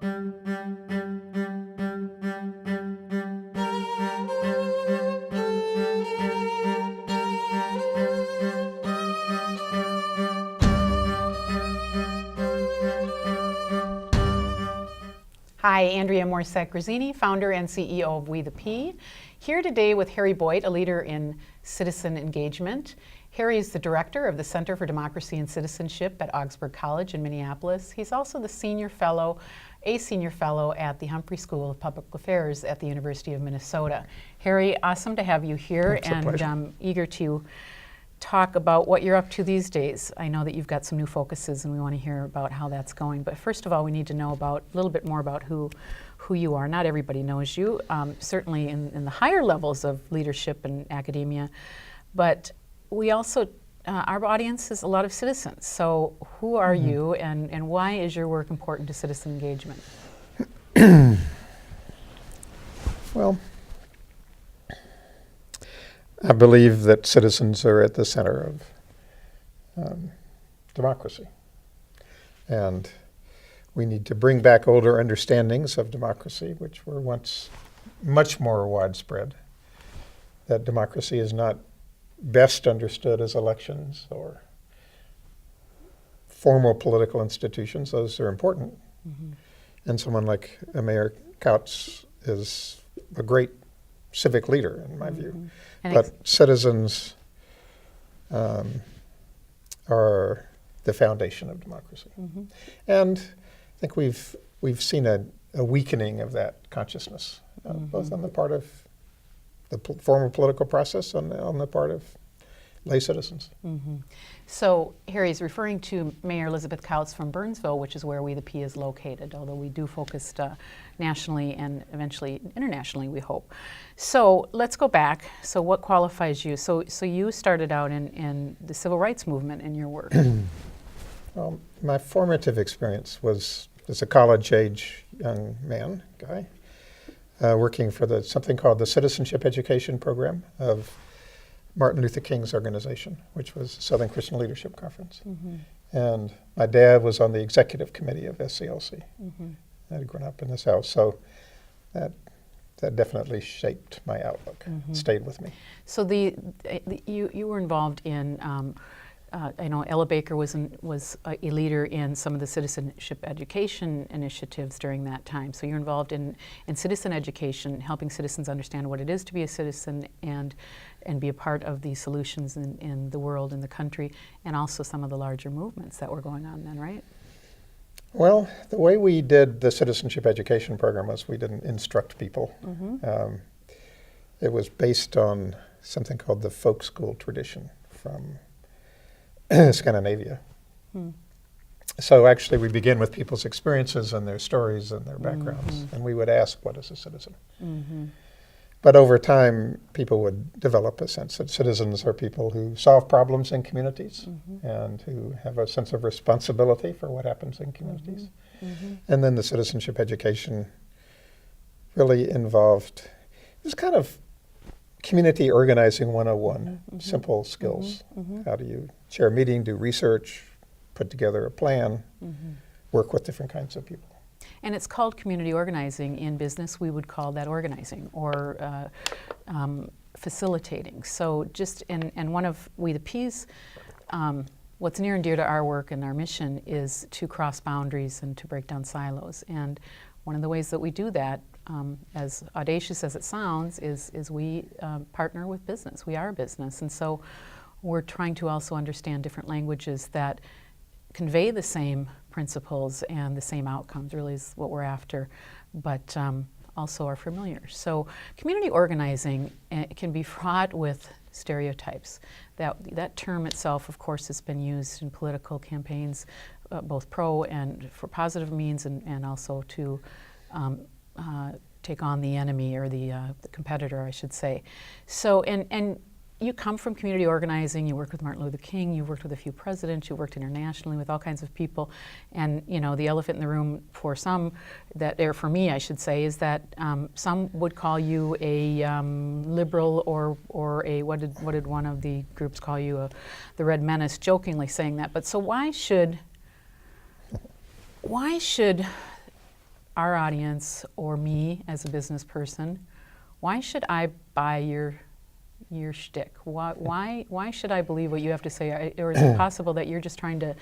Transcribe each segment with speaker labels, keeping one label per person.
Speaker 1: Hi, Andrea Morsak-Grazzini, founder and CEO of WetheP. Here today with Harry Boyte, a leader in citizen engagement. Harry is the director of the Center for Democracy and Citizenship at Augsburg College in Minneapolis. He's also the senior fellow at the Humphrey School of Public Affairs at the University of Minnesota. Harry, awesome to have you here, and I'm eager to talk about what you're up to these days. I know that you've got some new focuses and we want to hear about how that's going. But first of all, we need to know a little bit more about who you are. Not everybody knows you, certainly in the higher levels of leadership and academia. But we also, our audience is a lot of citizens. So who are you, and why is your work important to citizen engagement?
Speaker 2: Well, I believe that citizens are at the center of democracy. And we need to bring back older understandings of democracy, which were once much more widespread. That democracy is not best understood as elections or formal political institutions. Those are important. And someone like Mayor Couts is a great civic leader, in my view. But citizens are the foundation of democracy. And I think we've seen a weakening of that consciousness, both on the part of the formal political process and on the part of lay citizens.
Speaker 1: So Harry's referring to Mayor Elizabeth Couts from Burnsville, which is where WetheP is located, although we do focus nationally and eventually internationally, we hope. So let's go back. So what qualifies you? So you started out in the civil rights movement in your work.
Speaker 2: Well, my formative experience was as a college-age young guy, working for something called the Citizenship Education Program of Martin Luther King's organization, which was Southern Christian Leadership Conference. And my dad was on the executive committee of SCLC. I had grown up in this house, so that definitely shaped my outlook, stayed with me.
Speaker 1: So you were involved in, I know Ella Baker was a leader in some of the citizenship education initiatives during that time. So you're involved in citizen education, helping citizens understand what it is to be a citizen and be a part of the solutions in the world, in the country, and also some of the larger movements that were going on then, right?
Speaker 2: Well, the way we did the citizenship education program was we didn't instruct people. It was based on something called the folk school tradition from Scandinavia. So actually we begin with people's experiences and their stories and their backgrounds, and we would ask, what is a citizen? But over time, people would develop a sense that citizens are people who solve problems in communities and who have a sense of responsibility for what happens in communities. And then the citizenship education really involved, it was kind of community organizing 101, simple skills. How do you chair a meeting, do research, put together a plan, work with different kinds of people.
Speaker 1: And it's called community organizing. In business, we would call that organizing or facilitating. So and one of WetheP's, what's near and dear to our work and our mission is to cross boundaries and to break down silos. And one of the ways that we do that, as audacious as it sounds, is we partner with business. We are a business. And so we're trying to also understand different languages that convey the same principles and the same outcomes, really is what we're after, but also are familiar. So community organizing can be fraught with stereotypes. That term itself, of course, has been used in political campaigns, both pro and for positive means, and also to take on the enemy or the competitor, I should say. So, and you come from community organizing, you worked with Martin Luther King, you worked with a few presidents, you worked internationally with all kinds of people, and you know, the elephant in the room for some, or for me I should say, is that some would call you a liberal or a, what did one of the groups call you, the Red Menace, jokingly saying that. But so why should our audience or me as a business person, why should I buy your shtick? Why should I believe what you have to say? Or is it possible that you're just trying to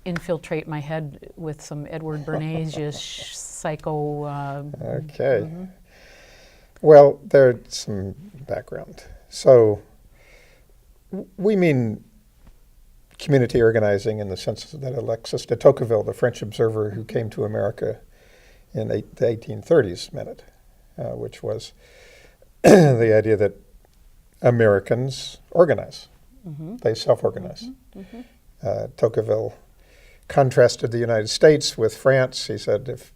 Speaker 1: infiltrate my head with some Edward Bernays-ish psycho?
Speaker 2: Okay. Well, there's some background. So we mean community organizing in the sense that Alexis de Tocqueville, the French observer who came to America in the 1830s, meant it, which was the idea that Americans organize. They self-organize. Tocqueville contrasted the United States with France. He said if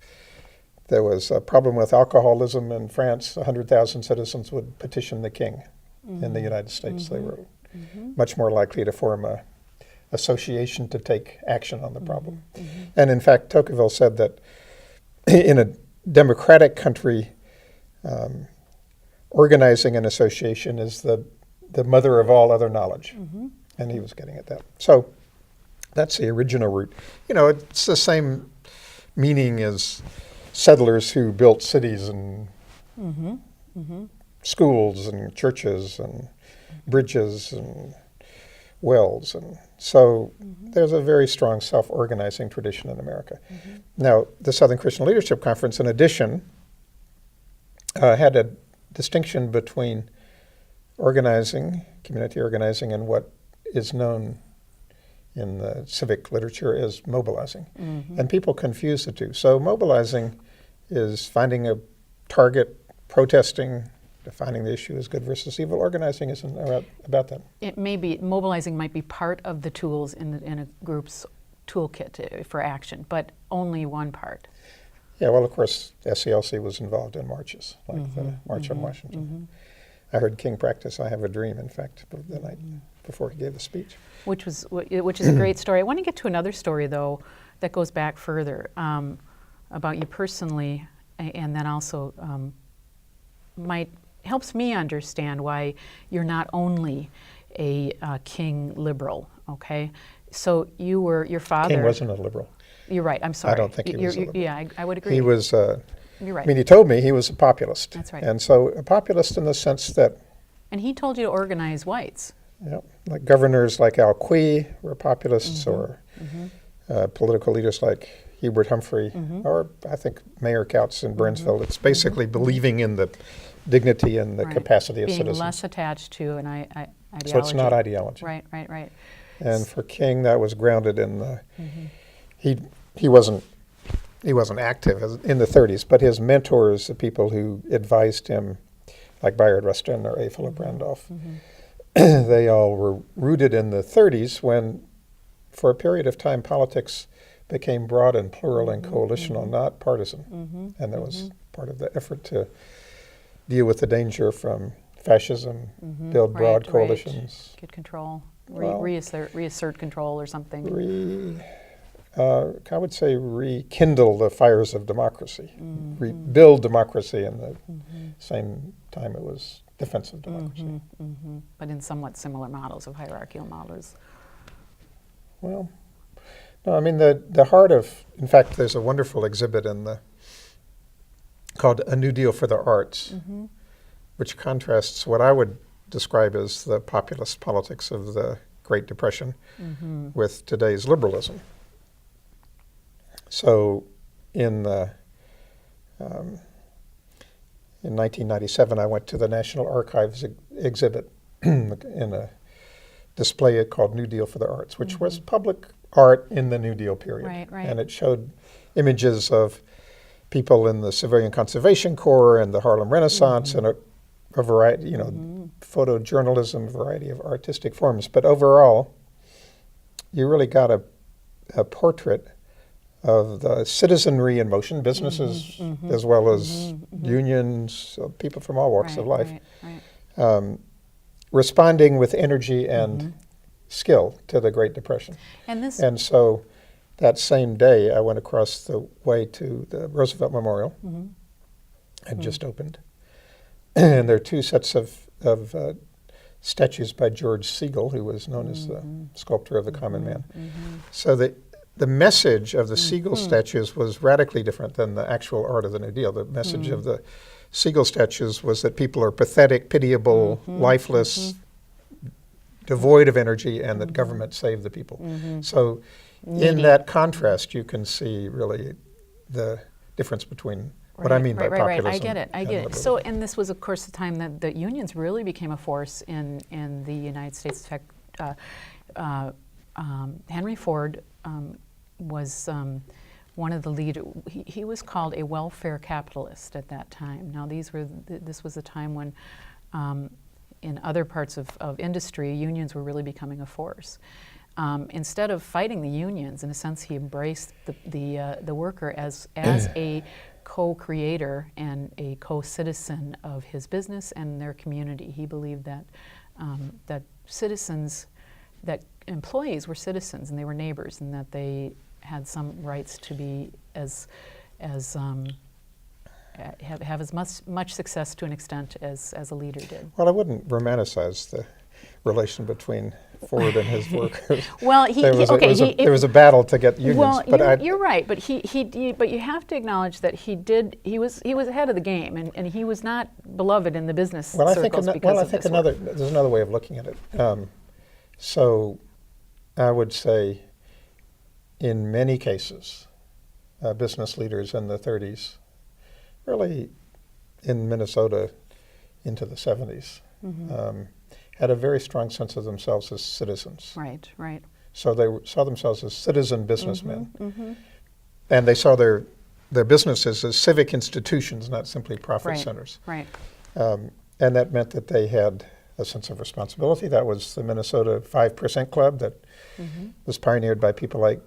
Speaker 2: there was a problem with alcoholism in France, 100,000 citizens would petition the king. In the United States, they were much more likely to form a association to take action on the problem. And in fact, Tocqueville said that in a democratic country, organizing an association is the mother of all other knowledge. And he was getting at that. So that's the original root. You know, it's the same meaning as settlers who built cities and schools and churches and bridges and wells. And so there's a very strong self-organizing tradition in America. Now, the Southern Christian Leadership Conference, in addition, had a distinction between organizing, community organizing, and what is known in the civic literature as mobilizing. And people confuse the two. So mobilizing is finding a target, protesting, defining the issue as good versus evil. Organizing isn't about that.
Speaker 1: It may be, mobilizing might be part of the tools in a group's toolkit for action, but only one part.
Speaker 2: Yeah, well, of course, SCLC was involved in marches, like the March on Washington. I heard King practice I Have a Dream, in fact, the night before he gave the speech.
Speaker 1: Which is a great story. I want to get to another story, though, that goes back further about you personally, and then also helps me understand why you're not only a King liberal, okay? So your father...
Speaker 2: King wasn't a liberal.
Speaker 1: You're right, I'm sorry.
Speaker 2: I don't think he was a liberal.
Speaker 1: Yeah, I would agree.
Speaker 2: He was...
Speaker 1: You're right.
Speaker 2: I mean, he told me he was a populist.
Speaker 1: That's right.
Speaker 2: And so a populist in the sense that...
Speaker 1: And he told you to organize whites.
Speaker 2: Yeah, like governors like Al Quie were populists, or political leaders like Hubert Humphrey, or I think Mayor Couts in Burnsville. It's basically believing in the dignity and the capacity of
Speaker 1: Being
Speaker 2: citizens.
Speaker 1: less attached to an ideology.
Speaker 2: So it's not ideology.
Speaker 1: Right.
Speaker 2: And for King, that was grounded in the... He wasn't active in the 30s, but his mentors, the people who advised him, like Bayard Rustin or A. Philip Randolph, they all were rooted in the 30s when, for a period of time, politics became broad and plural and coalitional, not partisan. And that was part of the effort to deal with the danger from fascism, build broad coalitions.
Speaker 1: Get control, reassert control or something.
Speaker 2: I would say rekindle the fires of democracy, rebuild democracy in the same time it was defensive democracy.
Speaker 1: But in somewhat similar models of hierarchical models.
Speaker 2: Well, no, I mean the heart of, in fact, there's a wonderful exhibit called A New Deal for the Arts, which contrasts what I would describe as the populist politics of the Great Depression with today's liberalism. So in 1997, I went to the National Archives exhibit in a display called New Deal for the Arts, which was public art in the New Deal period.
Speaker 1: Right.
Speaker 2: And it showed images of people in the Civilian Conservation Corps and the Harlem Renaissance and a variety, photojournalism, a variety of artistic forms. But overall, you really got a portrait of the citizenry in motion, businesses as well as unions, people from all walks of life, responding with energy and skill to the Great Depression. And so that same day, I went across the way to the Roosevelt Memorial, had just opened. And there are two sets of statues by George Segal, who was known as the sculptor of the common man. So the message of the Siegel statues was radically different than the actual art of the New Deal. The message of the Siegel statues was that people are pathetic, pitiable, lifeless, devoid of energy, and that government saved the people. So in that contrast, you can see really the difference between what I mean by populism.
Speaker 1: I get it. So, and this was, of course, the time that the unions really became a force in the United States. In fact, Henry Ford was one of the leaders. He was called a welfare capitalist at that time. Now, this was a time when in other parts of industry, unions were really becoming a force. Instead of fighting the unions, in a sense, he embraced the worker as a co-creator and a co-citizen of his business and their community. He believed that that employees were citizens and they were neighbors, and that they had some rights to be have as much success to an extent as a leader did.
Speaker 2: Well, I wouldn't romanticize the relation between Ford and his workers.
Speaker 1: Well,
Speaker 2: there was a battle to get unions.
Speaker 1: Well, you're right, but but you have to acknowledge that he was ahead of the game, and he was not beloved in the business circles because of this work.
Speaker 2: There's another way of looking at it. So, I would say, in many cases, business leaders in the 30s, really in Minnesota into the 70s, had a very strong sense of themselves as citizens.
Speaker 1: Right.
Speaker 2: So they saw themselves as citizen businessmen, and they saw their businesses as civic institutions, not simply profit centers.
Speaker 1: Right.
Speaker 2: And that meant that they had a sense of responsibility. That was the Minnesota 5% Club that was pioneered by people like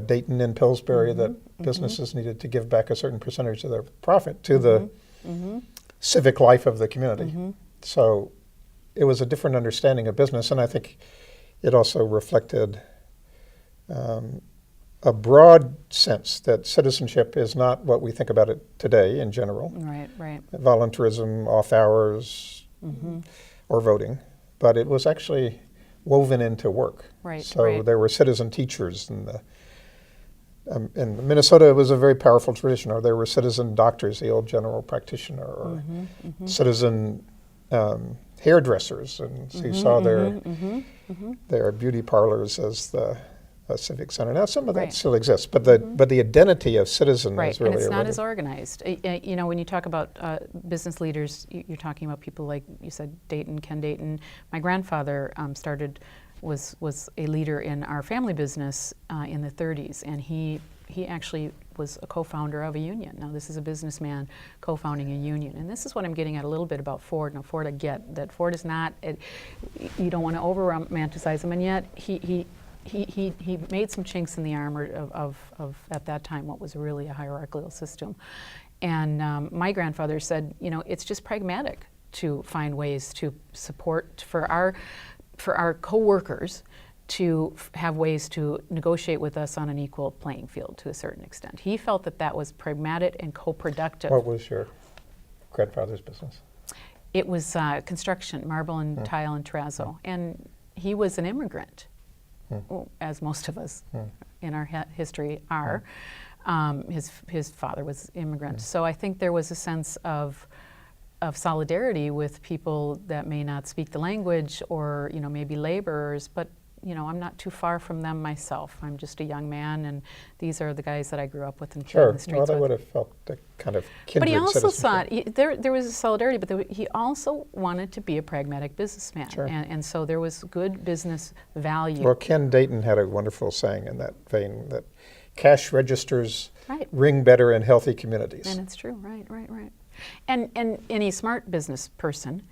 Speaker 2: Dayton and Pillsbury, that businesses needed to give back a certain percentage of their profit to the civic life of the community. So it was a different understanding of business, and I think it also reflected a broad sense that citizenship is not what we think about it today in general.
Speaker 1: Right.
Speaker 2: Voluntarism, off hours, or voting, but it was actually woven into work. So there were citizen teachers, and in Minnesota it was a very powerful tradition. Or there were citizen doctors, the old general practitioner, or citizen hairdressers, and so you saw their beauty parlors as the civic center. Now some of that still exists, but the identity of citizen is really
Speaker 1: and it's not as organized. You know, when you talk about business leaders, you're talking about people like you said, Ken Dayton. My grandfather was a leader in our family business in the 30s, and he actually was a co-founder of a union. Now, this is a businessman co-founding a union, and this is what I'm getting at a little bit about Ford. Now, Ford, I get that Ford is not. You don't want to over-romanticize him, and yet he made some chinks in the armor of at that time what was really a hierarchical system. And my grandfather said, you know, it's just pragmatic to find ways to support for our co-workers to have ways to negotiate with us on an equal playing field to a certain extent. He felt that was pragmatic and co-productive.
Speaker 2: What was your grandfather's business?
Speaker 1: It was construction, marble and tile and terrazzo. And he was an immigrant, as most of us in our history are. His father was immigrant. So I think there was a sense of solidarity with people that may not speak the language, or maybe laborers, but I'm not too far from them myself. I'm just a young man, and these are the guys that I grew up with and played in the streets with.
Speaker 2: Well, they would have felt a kind of kindred
Speaker 1: But he also saw
Speaker 2: citizenship.
Speaker 1: there was a solidarity, but he also wanted to be a pragmatic businessman,
Speaker 2: Sure.
Speaker 1: and so there was good business value.
Speaker 2: Well, Ken Dayton had a wonderful saying in that vein, that cash registers
Speaker 1: Right.
Speaker 2: ring better in healthy communities.
Speaker 1: And it's true, right. And any smart business person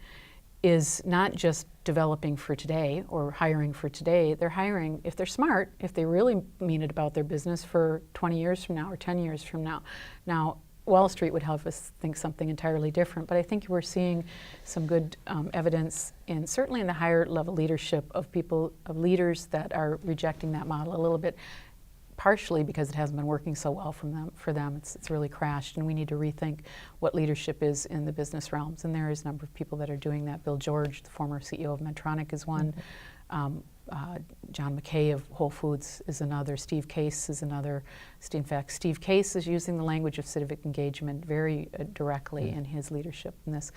Speaker 1: is not just developing for today or hiring for today. They're hiring, if they're smart, if they really mean it about their business, for 20 years from now or 10 years from now. Now, Wall Street would have us think something entirely different, but I think we're seeing some good evidence certainly in the higher level leadership of leaders that are rejecting that model a little bit, partially because it hasn't been working so well for them. It's really crashed, and we need to rethink what leadership is in the business realms. And there is a number of people that are doing that. Bill George, the former CEO of Medtronic, is one. John McKay of Whole Foods is another. Steve Case is another. In fact, Steve Case is using the language of civic engagement very directly in his leadership in this.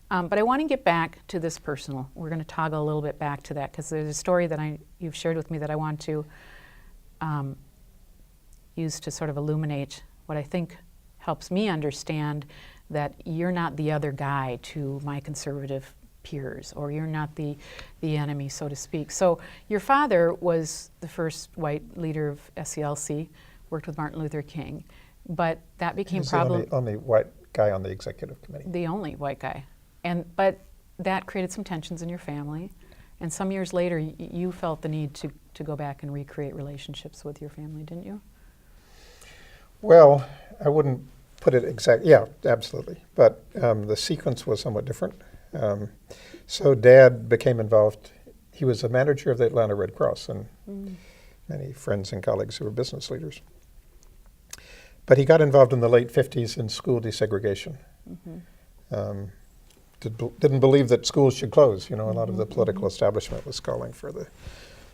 Speaker 1: But I want to get back to this personal. We're going to toggle a little bit back to that because there's a story that you've shared with me that I want to use to sort of illuminate what I think helps me understand that you're not the other guy to my conservative peers, or you're not the enemy, so to speak. So your father was the first white leader of SCLC, worked with Martin Luther King, but that became
Speaker 2: the only white guy on the executive committee.
Speaker 1: The only white guy. But that created some tensions in your family, and some years later you felt the need to go back and recreate relationships with your family, didn't you?
Speaker 2: Well, I wouldn't put it exactly, yeah, absolutely. But the sequence was somewhat different. So Dad became involved. He was a manager of the Atlanta Red Cross and many friends and colleagues who were business leaders. But he got involved in the late 50s in school desegregation. Didn't believe that schools should close. You know, a lot of the political establishment was calling for the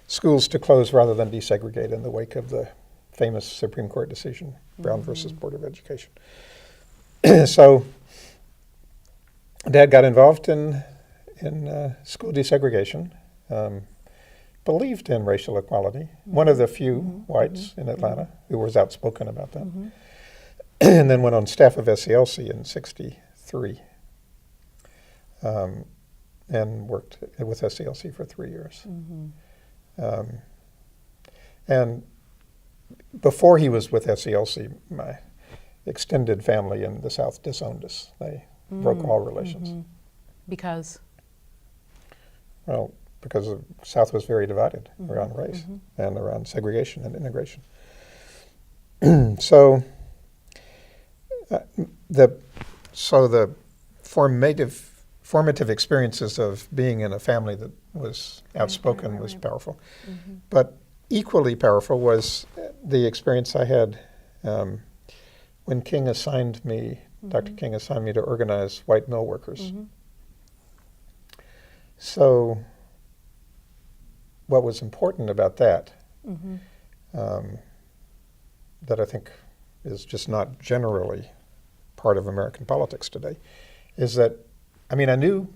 Speaker 2: schools to close rather than desegregate in the wake of the famous Supreme Court decision, Brown versus Board of Education. So Dad got involved in school desegregation, believed in racial equality, one of the few whites in Atlanta who was outspoken about that, and then went on staff of SCLC in '63 and worked with SCLC for 3 years. And before he was with SCLC, my extended family in the South disowned us. They broke all relations.
Speaker 1: Because?
Speaker 2: Well, because the South was very divided around race and around segregation and integration. So the formative experiences of being in a family that was outspoken was powerful. But equally powerful was the experience I had when King assigned me, Dr. King assigned me to organize white mill workers. So what was important about that, that I think is just not generally part of American politics today, is that, I mean, I knew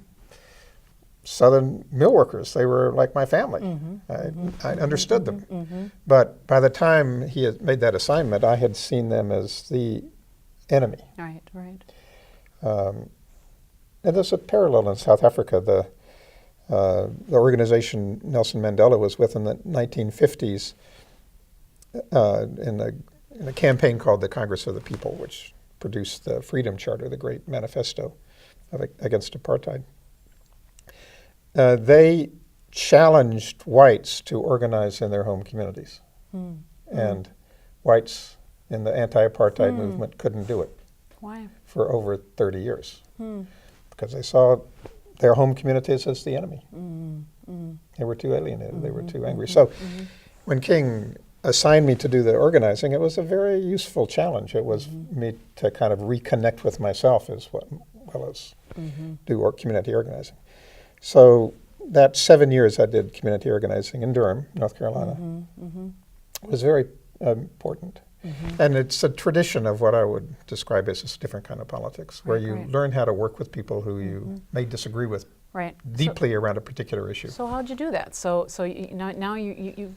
Speaker 2: Southern mill workers. They were like my family. I understood them. But by the time he had made that assignment, I had seen them as the enemy.
Speaker 1: Right.
Speaker 2: And there's a parallel in South Africa. The organization Nelson Mandela was with in the 1950s in a campaign called the Congress of the People, which produced the Freedom Charter, the great manifesto against apartheid. They challenged whites to organize in their home communities. And whites in the anti-apartheid movement couldn't do it.
Speaker 1: Why?
Speaker 2: For over 30 years. Because they saw their home communities as the enemy. They were too alienated. They were too angry. So when King assigned me to do the organizing, it was a very useful challenge. It was me to kind of reconnect with myself as well as do community organizing. So that 7 years I did community organizing in Durham, North Carolina, was very important. And it's a tradition of what I would describe as a different kind of politics, where you learn how to work with people who you may disagree with deeply around a particular issue.
Speaker 1: So how'd you do that? So now you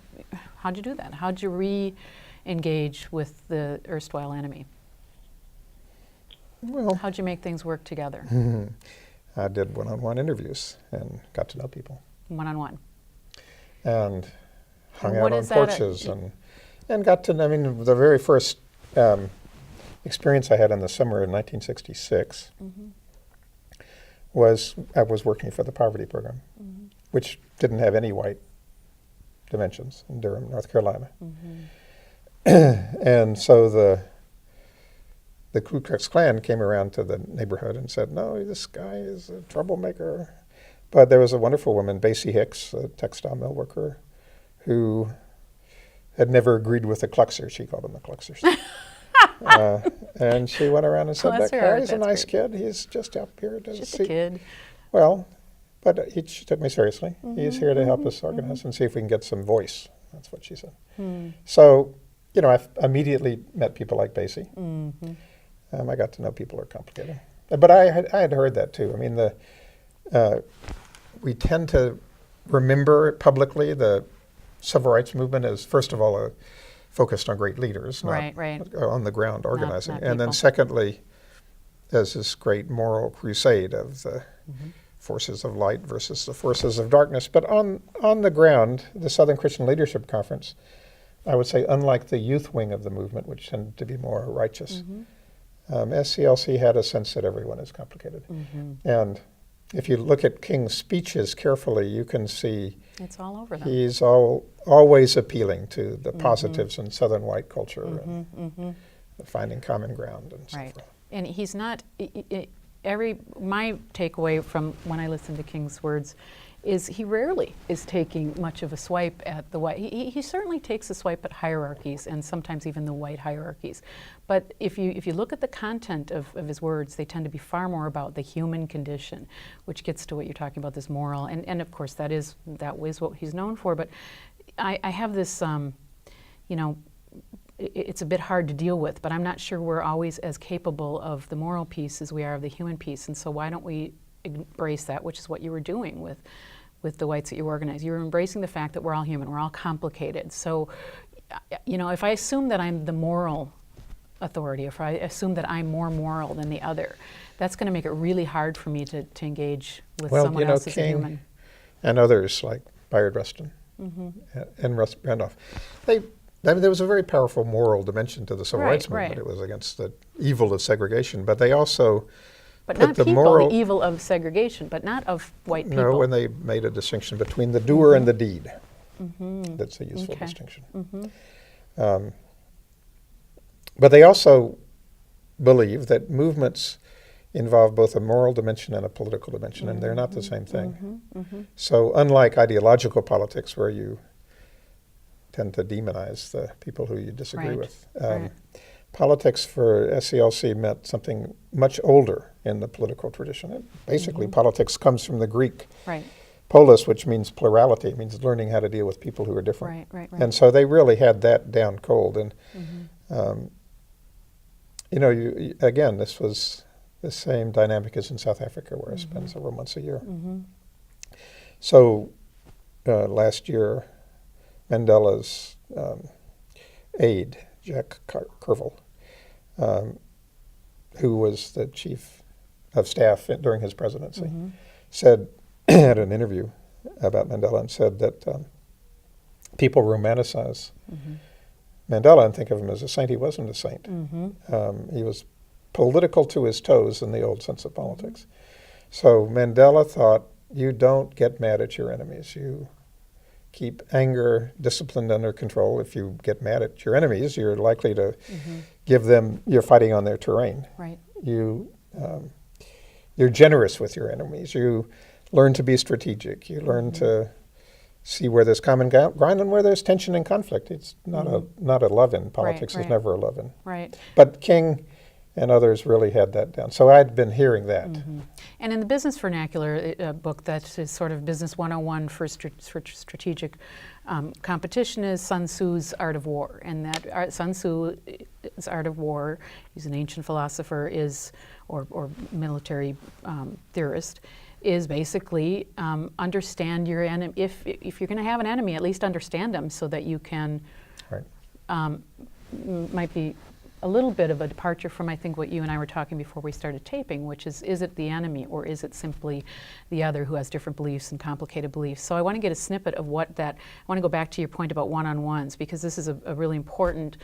Speaker 1: how'd you do that? How'd you re-engage with the erstwhile enemy?
Speaker 2: Well,
Speaker 1: how'd you make things work together?
Speaker 2: I did one-on-one interviews and got to know people.
Speaker 1: One-on-one.
Speaker 2: And hung out on porches and got to, I mean, the very first experience I had in the summer of 1966 was I was working for the poverty program, which didn't have any white dimensions in Durham, North Carolina. And so the Ku Klux Klan came around to the neighborhood and said, no, this guy is a troublemaker. But there was a wonderful woman, Basie Hicks, a textile mill worker, who had never agreed with the Kluxers. She called them the Kluxers. And she went around and said, that guy is a nice kid. He's just up here to
Speaker 1: just
Speaker 2: see.
Speaker 1: a kid.
Speaker 2: Well, But she took me seriously. He's here to help us organize and see if we can get some voice. That's what she said. So, I immediately met people like Basie. I got to know people are complicated. But I had heard that too. I mean, we tend to remember publicly the civil rights movement as, first of all, focused on great leaders, not on the ground organizing.
Speaker 1: Not
Speaker 2: and then secondly, as this great moral crusade of the forces of light versus the forces of darkness. But on the ground, the Southern Christian Leadership Conference, I would say, unlike the youth wing of the movement, which tended to be more righteous, SCLC had a sense that everyone is complicated. And if you look at King's speeches carefully, you can see
Speaker 1: it's all over them.
Speaker 2: He's always appealing to the positives in Southern white culture and finding common ground and so forth.
Speaker 1: And he's not, my takeaway from when I listen to King's words is he rarely is taking much of a swipe at the white. He certainly takes a swipe at hierarchies and sometimes even the white hierarchies. But if you look at the content of his words, they tend to be far more about the human condition, which gets to what you're talking about, this moral. And of course, that is what he's known for. But I have this, it's a bit hard to deal with, but I'm not sure we're always as capable of the moral piece as we are of the human piece. And so why don't we embrace that, which is what you were doing with the whites that you organize. You were embracing the fact that we're all human, we're all complicated. So, if I assume that I'm the moral authority, if I assume that I'm more moral than the other, that's going to make it really hard for me to engage with someone else as a human.
Speaker 2: And others like Bayard Rustin and Russ Randolph, there was a very powerful moral dimension to the civil rights movement. It was against the evil of segregation, but they also
Speaker 1: But not the evil of segregation, but not of white people.
Speaker 2: No, when they made a distinction between the doer and the deed. That's a useful distinction. But they also believe that movements involve both a moral dimension and a political dimension, and they're not the same thing. So unlike ideological politics, where you tend to demonize the people who you disagree with, politics for SCLC meant something much older in the political tradition. Basically, politics comes from the Greek polis, which means plurality. It means learning how to deal with people who are different. And so they really had that down cold. And, again, this was the same dynamic as in South Africa, where I spend several months a year. So last year, Mandela's aide, Jack Kerville, who was the chief of staff during his presidency, said, had an interview about Mandela and said that people romanticize Mandela and think of him as a saint. He wasn't a saint. He was political to his toes in the old sense of politics. So Mandela thought, you don't get mad at your enemies. You keep anger disciplined under control. If you get mad at your enemies, you're likely to give them, you're fighting on their terrain. You're generous with your enemies. You learn to be strategic. You learn to see where there's common ground and where there's tension and conflict. It's not a love-in. Politics is never a love-in. But King and others really had that down. So I'd been hearing that.
Speaker 1: And in the business vernacular book, that is sort of business 101 for strategic competition, is Sun Tzu's Art of War. And that Sun Tzu's Art of War, he's an ancient philosopher, or military theorist, is basically understand your enemy. If you're going to have an enemy, at least understand them so that you can, might be a little bit of a departure from, I think, what you and I were talking before we started taping, which is it the enemy or is it simply the other who has different beliefs and complicated beliefs? So I want to get a snippet of what that, I want to go back to your point about one-on-ones, because this is a really important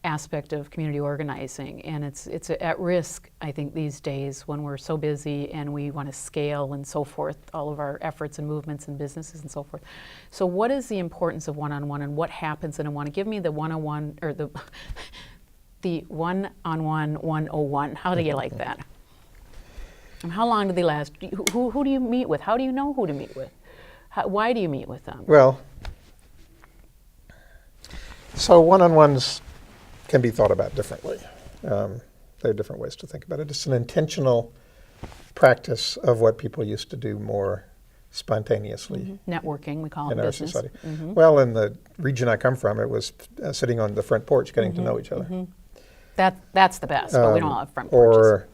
Speaker 1: aspect of community organizing, and it's at risk, I think, these days when we're so busy and we want to scale and so forth, all of our efforts and movements and businesses and so forth. So what is the importance of one-on-one and what happens in a one? Give me the one-on-one, or the the one-on-one 101. How do you like that? And how long do they last? Who do you meet with? How do you know who to meet with? Why do you meet with them?
Speaker 2: Well, so one-on-ones can be thought about differently. There are different ways to think about it. It's an intentional practice of what people used to do more spontaneously
Speaker 1: Networking, we call it
Speaker 2: in our
Speaker 1: business.
Speaker 2: society. Well, in the region I come from, it was sitting on the front porch getting to know each other.
Speaker 1: That's the best, but we don't have front porches.
Speaker 2: Or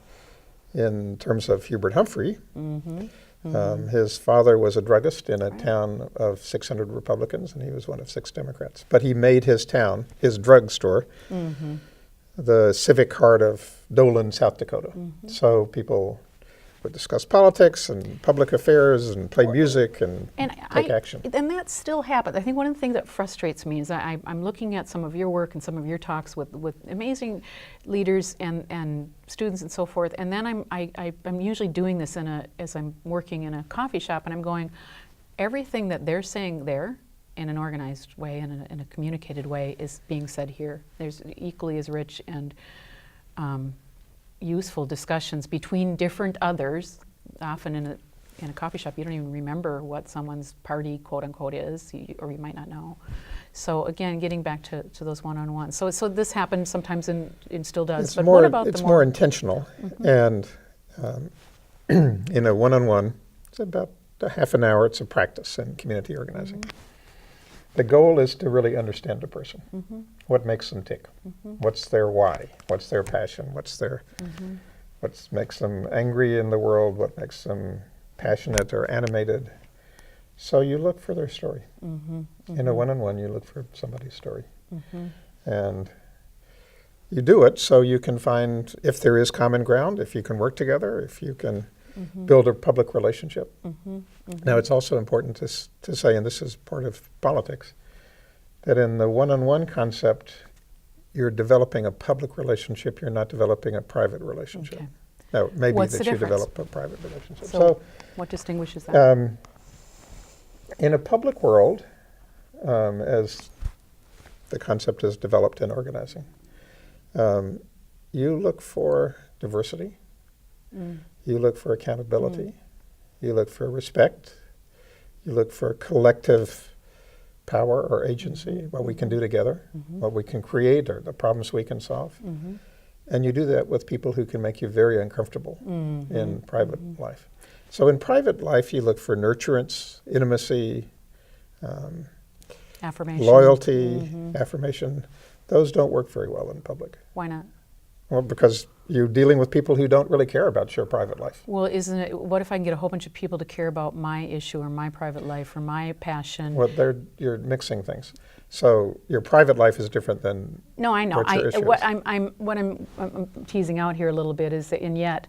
Speaker 2: in terms of Hubert Humphrey, his father was a druggist in a town of 600 Republicans, and he was one of 6 Democrats. But he made his town, his drugstore, the civic heart of Dolan, South Dakota. So people would discuss politics and public affairs and play music and take action.
Speaker 1: And that still happens. I think one of the things that frustrates me is I'm looking at some of your work and some of your talks with amazing leaders and students and so forth, and then I'm usually doing this as I'm working in a coffee shop, and I'm going, everything that they're saying there in an organized way and in a communicated way is being said here. There's equally as rich and useful discussions between different others. Often in a coffee shop, you don't even remember what someone's party, quote unquote, is, or you might not know. So again, getting back to those one-on-ones. So this happens sometimes and still does. But what about
Speaker 2: it's more intentional, and in a one-on-one, it's about a half an hour. It's a practice in community organizing. The goal is to really understand a person. What makes them tick? What's their why? What's their passion? What makes them angry in the world? What makes them passionate or animated? So you look for their story. In a one-on-one, you look for somebody's story. And you do it so you can find if there is common ground, if you can work together, if you can build a public relationship. Now, it's also important to say, and this is part of politics, that in the one-on-one concept, you're developing a public relationship, you're not developing a private relationship.
Speaker 1: Okay.
Speaker 2: Now, maybe
Speaker 1: What's
Speaker 2: that
Speaker 1: the
Speaker 2: you
Speaker 1: difference?
Speaker 2: develop a private relationship.
Speaker 1: So what distinguishes that?
Speaker 2: In a public world, as the concept is developed in organizing, you look for diversity, you look for accountability, you look for respect, you look for collective power or agency, what we can do together, what we can create, or the problems we can solve. And you do that with people who can make you very uncomfortable in private life. So in private life, you look for nurturance, intimacy,
Speaker 1: Affirmation.
Speaker 2: loyalty, affirmation. Those don't work very well in public.
Speaker 1: Why not?
Speaker 2: Well, because you're dealing with people who don't really care about your private life.
Speaker 1: Well, what if I can get a whole bunch of people to care about my issue or my private life or my passion?
Speaker 2: Well, you're mixing things. So your private life is different than
Speaker 1: No, I know.
Speaker 2: what your issue
Speaker 1: What
Speaker 2: is.
Speaker 1: I'm teasing out here a little bit is that, and yet,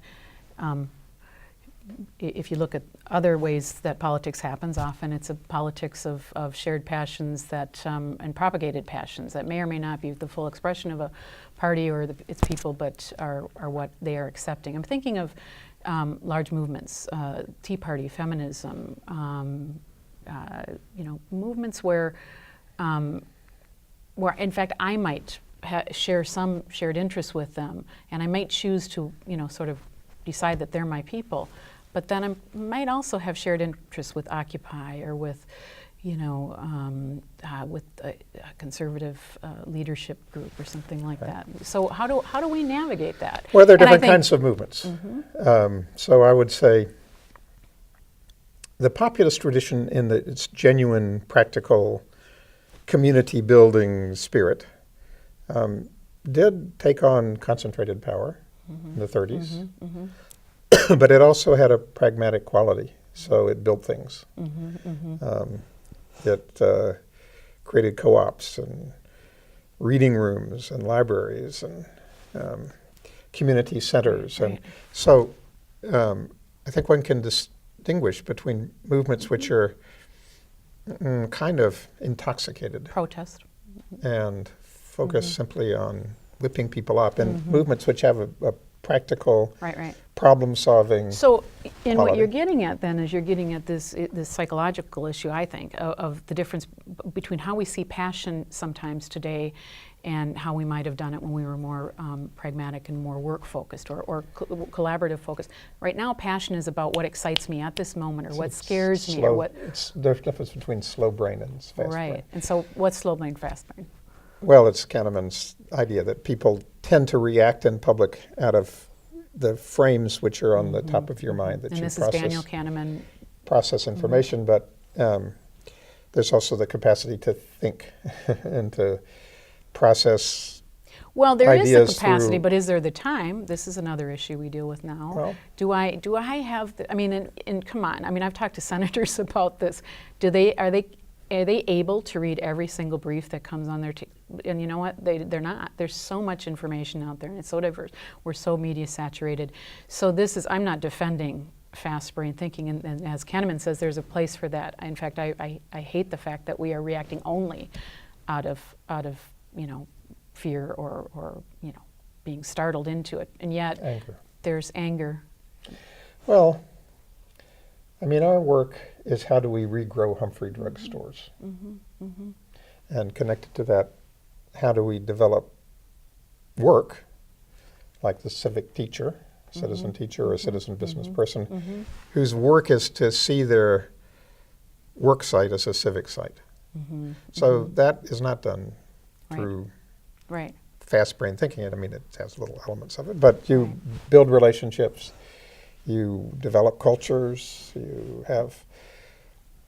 Speaker 1: if you look at other ways that politics happens, often it's a politics of shared passions that and propagated passions that may or may not be the full expression of a party or its people, but are what they are accepting. I'm thinking of large movements, Tea Party, feminism, movements where in fact I might share some shared interests with them, and I might choose to sort of decide that they're my people. But then I might also have shared interests with Occupy or with, with a conservative leadership group or something like that. So how do we navigate that?
Speaker 2: Well, there are different kinds of movements. So I would say the populist tradition in its genuine, practical, community-building spirit did take on concentrated power in the 30s. But it also had a pragmatic quality, so it built things. It created co-ops and reading rooms and libraries and community centers. And so I think one can distinguish between movements which are kind of intoxicated.
Speaker 1: Protest.
Speaker 2: And focus simply on whipping people up, and movements which have a practical problem-solving.
Speaker 1: So, what
Speaker 2: quality.
Speaker 1: you're getting at then is you're getting at this psychological issue, I think, of the difference between how we see passion sometimes today and how we might have done it when we were more pragmatic and more work-focused or collaborative focused. Right now, passion is about what excites me at this moment or what scares me or what.
Speaker 2: There's a difference between slow brain and fast brain.
Speaker 1: Right. And so, what's slow brain, fast brain?
Speaker 2: Well, it's Kahneman's idea that people tend to react in public out of the frames which are on the top of your mind that
Speaker 1: And
Speaker 2: you
Speaker 1: this
Speaker 2: process.
Speaker 1: is Daniel Kahneman.
Speaker 2: process information, but there's also the capacity to think and to process
Speaker 1: Well, there is the
Speaker 2: ideas
Speaker 1: capacity,
Speaker 2: through-
Speaker 1: but is there the time? This is another issue we deal with now.
Speaker 2: Well-
Speaker 1: do I have the, I mean, and come on, I mean, I've talked to senators about this. Are they able to read every single brief that comes on their and you know what? They're not. There's so much information out there, and it's so diverse. We're so media saturated. So I'm not defending fast brain thinking, and as Kahneman says, there's a place for that. In fact, I hate the fact that we are reacting only out of fear or being startled into it, and yet
Speaker 2: anger.
Speaker 1: there's anger.
Speaker 2: Well, I mean, our work is how do we regrow Humphrey drug stores? And connected to that, how do we develop work like the civic teacher, citizen teacher, or citizen business person, whose work is to see their work site as a civic site. So that is not done through
Speaker 1: Right.
Speaker 2: fast brain thinking. I mean, it has little elements of it, but you build relationships, you develop cultures, you have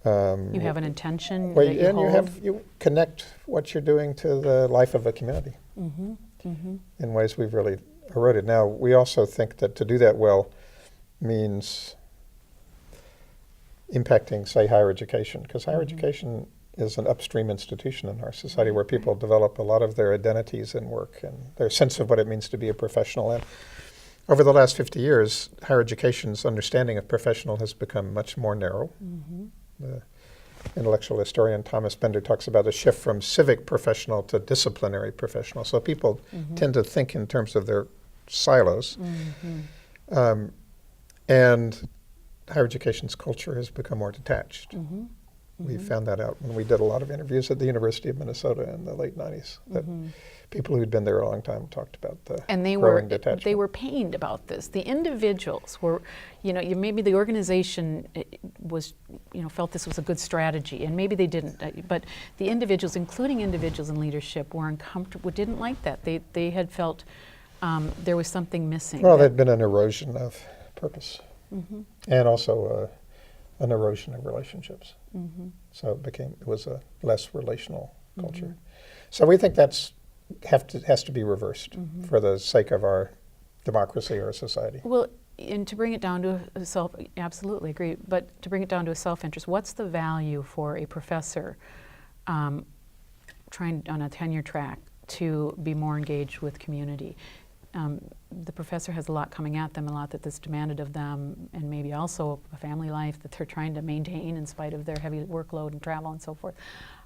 Speaker 1: You have an intention
Speaker 2: well,
Speaker 1: that you
Speaker 2: and
Speaker 1: hold.
Speaker 2: you connect what you're doing to the life of a community in ways we've really eroded. Now, we also think that to do that well means impacting, say, higher education, because higher education is an upstream institution in our society where people develop a lot of their identities in work and their sense of what it means to be a professional. And over the last 50 years, higher education's understanding of professional has become much more narrow. The intellectual historian Thomas Bender talks about a shift from civic professional to disciplinary professional. So people tend to think in terms of their silos. And higher education's culture has become more detached. We found that out when we did a lot of interviews at the University of Minnesota in the late 90s. That people who'd been there a long time talked about the growing detachment.
Speaker 1: They were pained about this. The individuals were, maybe the organization was, felt this was a good strategy, and maybe they didn't. But the individuals, including individuals in leadership, were uncomfortable. Didn't like that. They had felt there was something missing.
Speaker 2: Well, there'd been an erosion of purpose, and also an erosion of relationships. So it was a less relational culture. So we think that's has to be reversed for the sake of our democracy or society.
Speaker 1: Well, and to bring it down to absolutely agree, but to bring it down to a self-interest, what's the value for a professor trying on a tenure track to be more engaged with community? The professor has a lot coming at them, a lot that's demanded of them, and maybe also a family life that they're trying to maintain in spite of their heavy workload and travel and so forth.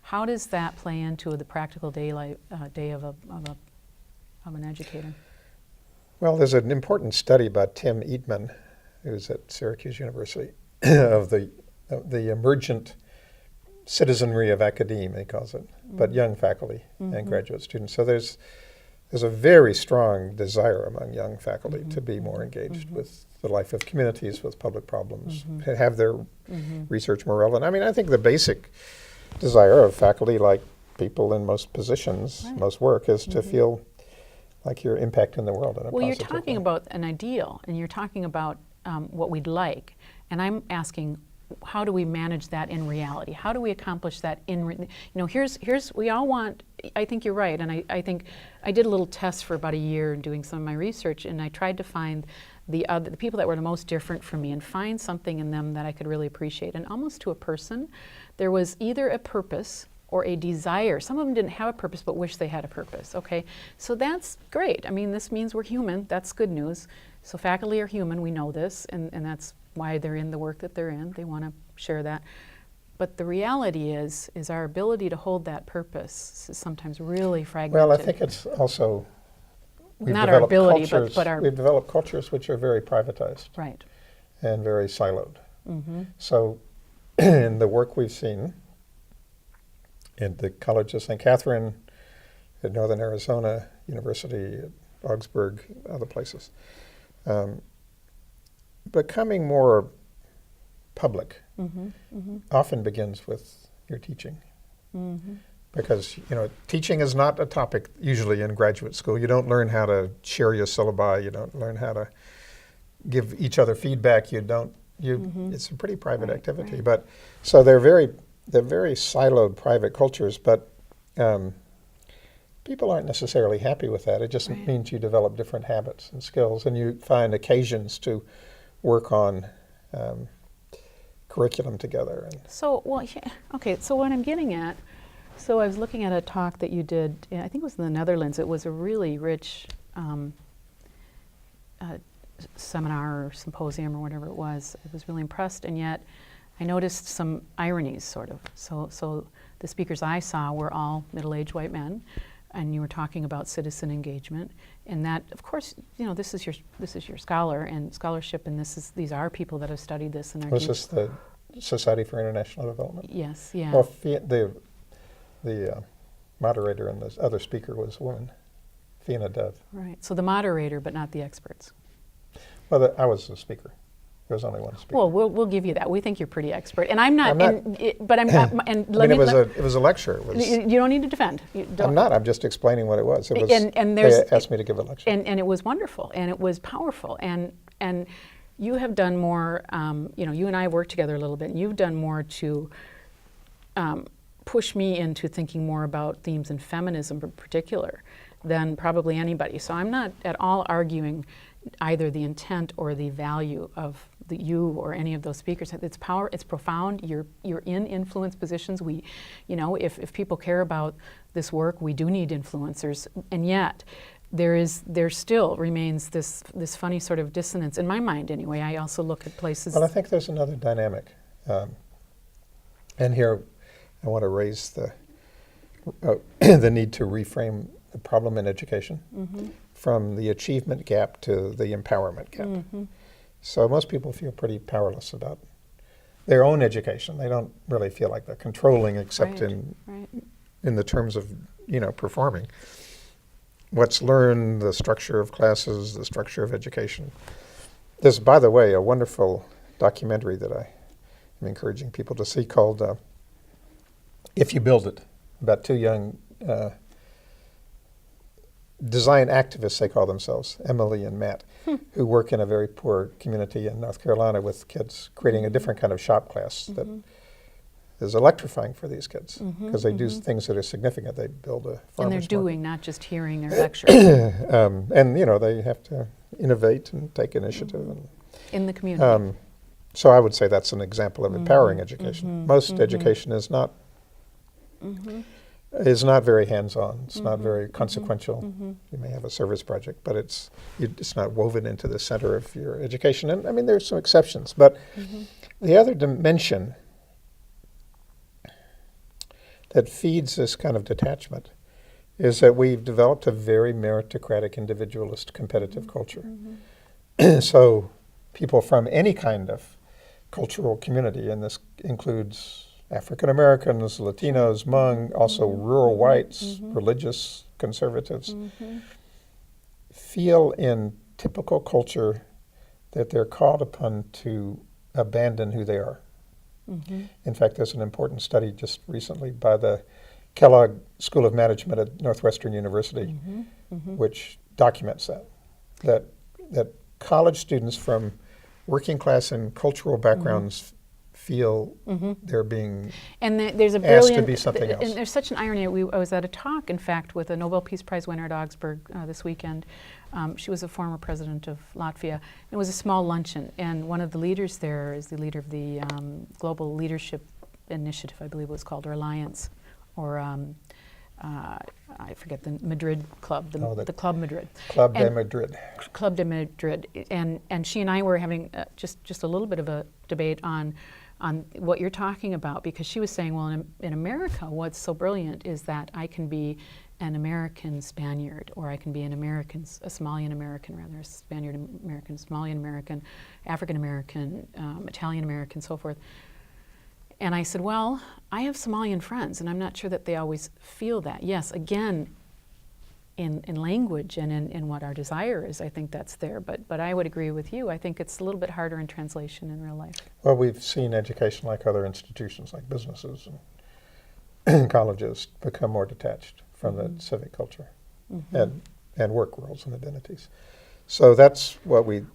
Speaker 1: How does that play into the practical day of an educator? Well,
Speaker 2: there's an important study by Tim Eatman, who's at Syracuse University, of the emergent citizenry of academia, he calls it, but young faculty and graduate students. So there's a very strong desire among young faculty to be more engaged with the life of communities, with public problems, have their research more relevant. I mean, I think the basic desire of faculty, like people in most positions, most work, is to feel like you're impacting the world in a positive way.
Speaker 1: Well, you're talking about an ideal, and you're talking about what we'd like, and I'm asking, how do we manage that in reality? How do we accomplish that here's we all want, I think you're right, and I think I did a little test for about a year doing some of my research, and I tried to find the people that were the most different from me and find something in them that I could really appreciate. And almost to a person, there was either a purpose or a desire. Some of them didn't have a purpose but wish they had a purpose, okay? So that's great. I mean, this means we're human. That's good news. So faculty are human, we know this, and that's why they're in the work that they're in. They want to share that. But the reality is our ability to hold that purpose is sometimes really fragmented.
Speaker 2: Well, I think it's also
Speaker 1: not our ability, but our...
Speaker 2: We've developed cultures which are very privatized.
Speaker 1: Right.
Speaker 2: And very siloed. So in the work we've seen in the College of St. Catherine, at Northern Arizona University, at Augsburg, other places, becoming more public often begins with your teaching. Because, teaching is not a topic usually in graduate school. You don't learn how to share your syllabi. You don't learn how to give each other feedback. You don't It's a pretty private
Speaker 1: Right,
Speaker 2: activity,
Speaker 1: right.
Speaker 2: but so they're very siloed private cultures, but people aren't necessarily happy with that. It just
Speaker 1: Right.
Speaker 2: means you develop different habits and skills, and you find occasions to work on curriculum together. And
Speaker 1: So, well, yeah, okay, so what I'm getting at, so I was looking at a talk that you did, I think it was in the Netherlands. It was a really rich seminar or symposium or whatever it was. I was really impressed, and yet I noticed some ironies, sort of. So the speakers I saw were all middle-aged white men, and you were talking about citizen engagement, and that, of course, you know, this is your scholar and scholarship, and these are people that have studied this and are.
Speaker 2: was this the Society for International Development?
Speaker 1: Yes, yeah.
Speaker 2: Well, the moderator and the other speaker was a woman, Fiona Dove.
Speaker 1: Right. So the moderator, but not the experts.
Speaker 2: Well, I was the speaker. There was only one speaker.
Speaker 1: Well, we'll give you that. We think you're pretty expert, and I'm not.
Speaker 2: I'm not-
Speaker 1: But I'm. And let me.
Speaker 2: it was a lecture. It was,
Speaker 1: You don't need to defend. You don't.
Speaker 2: I'm not. I'm just explaining what it was. It was.
Speaker 1: And there's.
Speaker 2: They asked me to give a lecture.
Speaker 1: And it was wonderful, and it was powerful, and you have done more. You know, you and I worked together a little bit, and you've done more to push me into thinking more about themes in feminism in particular than probably anybody. So I'm not at all arguing either the intent or the value of you or any of those speakers. It's power. It's profound. You're in influence positions. We, you know, if people care about this work, we do need influencers, and yet there still remains this funny sort of dissonance in my mind. Anyway, I also look at places.
Speaker 2: Well, I think there's another dynamic, and here I want to raise the need to reframe the problem in education from the achievement gap to the empowerment gap. So most people feel pretty powerless about their own education. They don't really feel like they're controlling, except in the terms of, you know, performing. What's learned, the structure of classes, the structure of education. There's, by the way, a wonderful documentary that I am encouraging people to see called If You Build It, about two young design activists, they call themselves, Emily and Matt, who work in a very poor community in North Carolina with kids, creating a different kind of shop class that is electrifying for these kids, because they do things that are significant. They build a farmer's
Speaker 1: and they're
Speaker 2: market.
Speaker 1: doing, not just hearing their lecture.
Speaker 2: And, you know, they have to innovate and take initiative. And,
Speaker 1: in the community.
Speaker 2: so I would say that's an example of empowering education. Most education is not very hands-on. It's not very consequential. You may have a service project, but it's not woven into the center of your education. And I mean, there's some exceptions, but the other dimension that feeds this kind of detachment is that we've developed a very meritocratic, individualist, competitive culture. So people from any kind of cultural community, and this includes African Americans, Latinos, Hmong, also rural whites, religious conservatives, feel in typical culture that they're called upon to abandon who they are. In fact, there's an important study just recently by the Kellogg School of Management at Northwestern University, which documents that college students from working class and cultural backgrounds feel they're being
Speaker 1: there's a
Speaker 2: asked
Speaker 1: brilliant,
Speaker 2: to be something else.
Speaker 1: And there's such an irony. I was at a talk, in fact, with a Nobel Peace Prize winner at Augsburg this weekend. She was a former president of Latvia. It was a small luncheon, and one of the leaders there is the leader of the Global Leadership Initiative, I believe it was called, or Alliance, or I forget the Madrid Club, the Club Madrid.
Speaker 2: Club de Madrid.
Speaker 1: Club de Madrid, and she and I were having just a little bit of a debate on what you're talking about, because she was saying, well, in America, what's so brilliant is that I can be an American Spaniard, or I can be a Somalian American, rather, a Spaniard American, Somalian American, African American, Italian American, so forth. And I said, well, I have Somalian friends, and I'm not sure that they always feel that. Yes, again, in language and in what our desire is, I think that's there. But I would agree with you. I think it's a little bit harder in translation in real life.
Speaker 2: Well, we've seen education, like other institutions, like businesses and colleges, become more detached from the civic culture and work roles and identities. So that's what we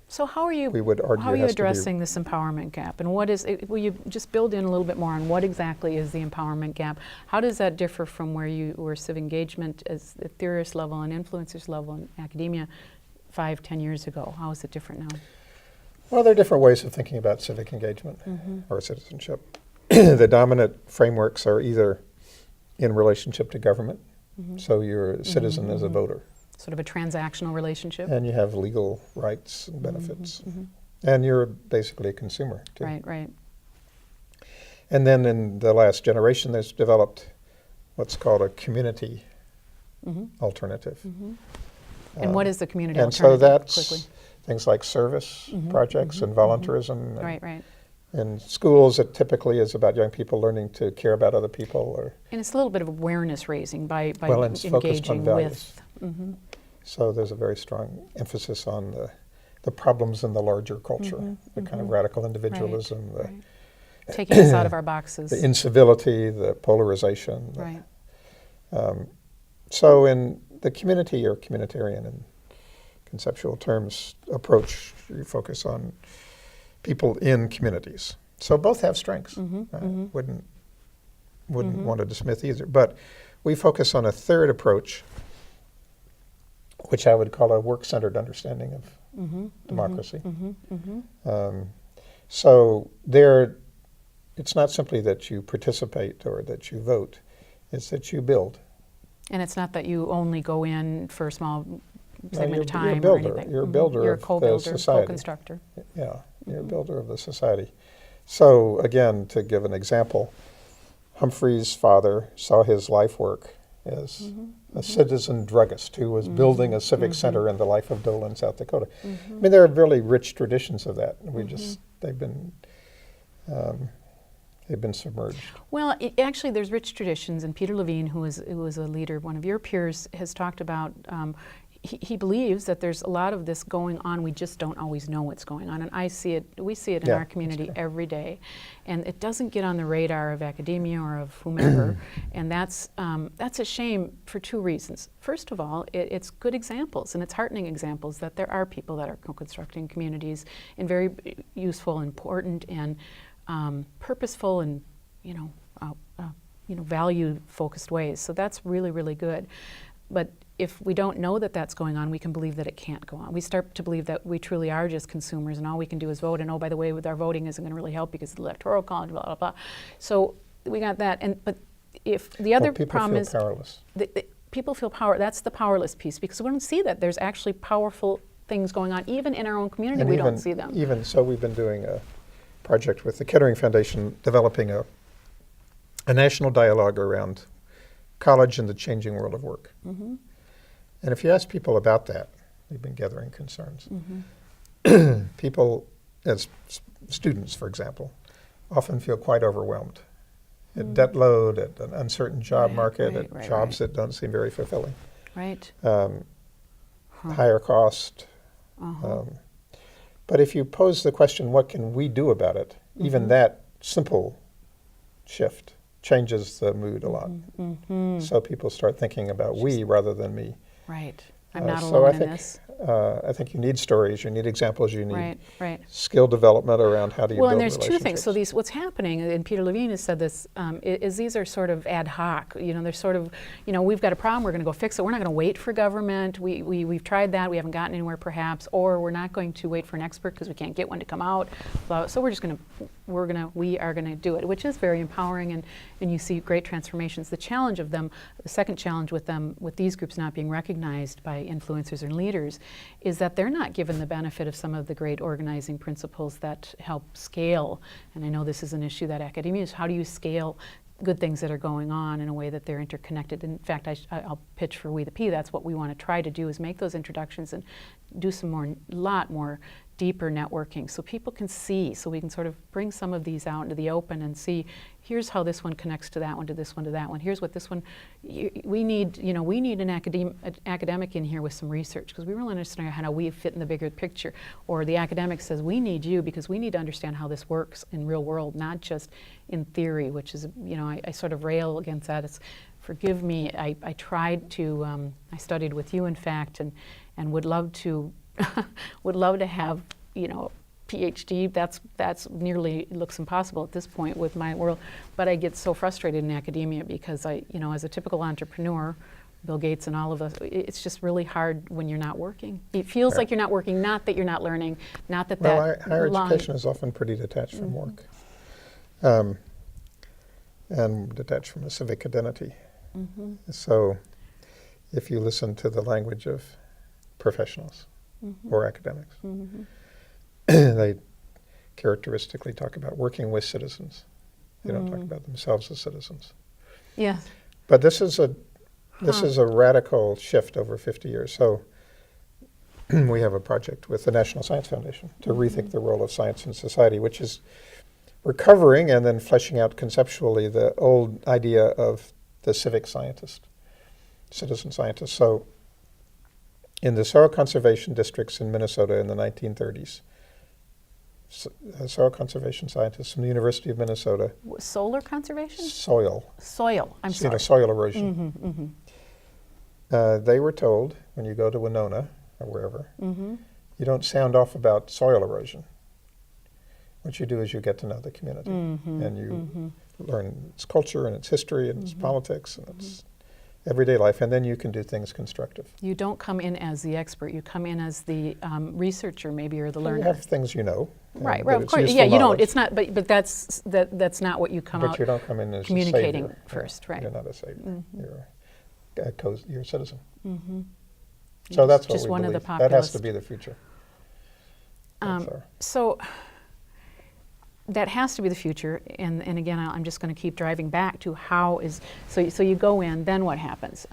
Speaker 1: So how are you,
Speaker 2: we would argue
Speaker 1: how are you
Speaker 2: has to be.
Speaker 1: addressing this empowerment gap? And what is it, will you just build in a little bit more on what exactly is the empowerment gap? How does that differ from where you were civic engagement as the theorist level and influencers level in academia 5, 10 years ago? How is it different now?
Speaker 2: Well, there are different ways of thinking about civic engagement or citizenship. The dominant frameworks are either in relationship to government, so you're a citizen as a voter.
Speaker 1: Sort of a transactional relationship?
Speaker 2: And you have legal rights and benefits. And you're basically a consumer, too.
Speaker 1: Right, right.
Speaker 2: And then in the last generation, there's developed what's called a community alternative.
Speaker 1: And what is the community
Speaker 2: And so
Speaker 1: alternative?
Speaker 2: that's
Speaker 1: Quickly.
Speaker 2: things like service projects and volunteerism.
Speaker 1: Right, right.
Speaker 2: In schools, it typically is about young people learning to care about other people. Or
Speaker 1: And it's a little bit of awareness raising by
Speaker 2: well, and it's focused on
Speaker 1: engaging
Speaker 2: values.
Speaker 1: with.
Speaker 2: So there's a very strong emphasis on the problems in the larger culture, the kind of radical individualism,
Speaker 1: Right. Taking us out of our boxes.
Speaker 2: the incivility, the polarization.
Speaker 1: Right.
Speaker 2: So in the community or communitarian in conceptual terms approach, you focus on people in communities. So both have strengths. Wouldn't want to dismiss either. But we focus on a third approach, which I would call a work-centered understanding of democracy. So there, it's not simply that you participate or that you vote, it's that you build.
Speaker 1: And it's not that you only go in for a small segment of time
Speaker 2: you're a builder.
Speaker 1: or anything.
Speaker 2: You're a builder
Speaker 1: You're a
Speaker 2: of the
Speaker 1: co-builder,
Speaker 2: society.
Speaker 1: co-constructor.
Speaker 2: Yeah, you're a builder of the society. So again, to give an example, Humphrey's father saw his life work as a citizen druggist who was building a civic center in the life of Dolan, South Dakota. I mean, there are really rich traditions of that. We just, they've been submerged.
Speaker 1: Well, actually, there's rich traditions, and Peter Levine, who was a leader, one of your peers, has talked about. He believes that there's a lot of this going on. We just don't always know what's going on, and I see it. We see it in our community every day, and it doesn't get on the radar of academia or of whomever, and that's a shame for 2 reasons. First of all, it's good examples, and it's heartening examples that there are people that are co-constructing communities in very useful, important, and purposeful and value-focused ways. So that's really, really good. But if we don't know that that's going on, we can believe that it can't go on. We start to believe that we truly are just consumers and all we can do is vote. And oh, by the way, with our voting isn't going to really help because of the electoral college, blah, blah, blah. So we got that. But if the other problem is
Speaker 2: powerless.
Speaker 1: People feel power. That's the powerless piece, because we don't see that there's actually powerful things going on. Even in our own community,
Speaker 2: And
Speaker 1: we don't see them.
Speaker 2: Even so, we've been doing a project with the Kettering Foundation, developing a national dialogue around college and the changing world of work. And if you ask people about that, we've been gathering concerns. People, as students, for example, often feel quite overwhelmed at debt load, at an uncertain job market, at jobs that don't seem very fulfilling.
Speaker 1: Right.
Speaker 2: Higher cost. But if you pose the question, what can we do about it? Even that simple shift changes the mood a lot. So people start thinking about we rather than me.
Speaker 1: Right. I'm not
Speaker 2: so
Speaker 1: alone
Speaker 2: I
Speaker 1: in
Speaker 2: think,
Speaker 1: this.
Speaker 2: I think you need stories, you need examples, you need
Speaker 1: Right.
Speaker 2: skill development around how do you
Speaker 1: Well,
Speaker 2: build
Speaker 1: and there's 2 things. So
Speaker 2: relationships.
Speaker 1: what's happening, and Peter Levine has said this, is these are sort of ad hoc. They're sort of, we've got a problem, we're going to go fix it. We're not going to wait for government. We've tried that, we haven't gotten anywhere perhaps, or we're not going to wait for an expert because we can't get one to come out. So we are going to do it, which is very empowering, and you see great transformations. The challenge of them, the second challenge with them, with these groups not being recognized by influencers and leaders, is that they're not given the benefit of some of the great organizing principles that help scale. And I know this is an issue that academia is, how do you scale good things that are going on in a way that they're interconnected? In fact, I'll pitch for WetheP. That's what we want to try to do, is make those introductions and do lot more deeper networking so people can see, so we can sort of bring some of these out into the open and see, here's how this one connects to that one, to this one, to that one. Here's what this one, we need an academic in here with some research, because we really understand how we fit in the bigger picture. Or the academic says, we need you because we need to understand how this works in real world, not just in theory, which is, I sort of rail against that. It's, forgive me, I tried to, I studied with you, in fact, and would love to would love to have PhD, that's nearly looks impossible at this point with my world. But I get so frustrated in academia because as a typical entrepreneur, Bill Gates and all of us, it's just really hard when you're not working. It feels like you're not working, not that you're not learning, not that
Speaker 2: higher education is often pretty detached from work, and detached from a civic identity. So if you listen to the language of professionals or academics, they characteristically talk about working with citizens. They don't talk about themselves as citizens.
Speaker 1: Yes.
Speaker 2: But this is a radical shift over 50 years. So we have a project with the National Science Foundation to rethink the role of science in society, which is recovering and then fleshing out conceptually the old idea of the civic scientist, citizen scientist. So in the soil conservation districts in Minnesota in the 1930s, soil conservation scientists from the University of Minnesota.
Speaker 1: Solar conservation?
Speaker 2: Soil.
Speaker 1: I'm sorry.
Speaker 2: Soil erosion. They were told, when you go to Winona or wherever, you don't sound off about soil erosion. What you do is you get to know the community, and you learn its culture and its history and its politics and its everyday life, and then you can do things constructive.
Speaker 1: You don't come in as the expert. You come in as the researcher, maybe, or the learner.
Speaker 2: You have things you know.
Speaker 1: Right, of course. Yeah, you don't. It's not. But that's not what you come out.
Speaker 2: But you don't come in as
Speaker 1: communicating
Speaker 2: a savior.
Speaker 1: first, right?
Speaker 2: You're not a savior. You're a citizen. So that's what
Speaker 1: just
Speaker 2: we
Speaker 1: one
Speaker 2: believe.
Speaker 1: Of the
Speaker 2: that has to be the future.
Speaker 1: So that has to be the future, and again, I'm just going to keep driving back to how is, so you go in, then what happens?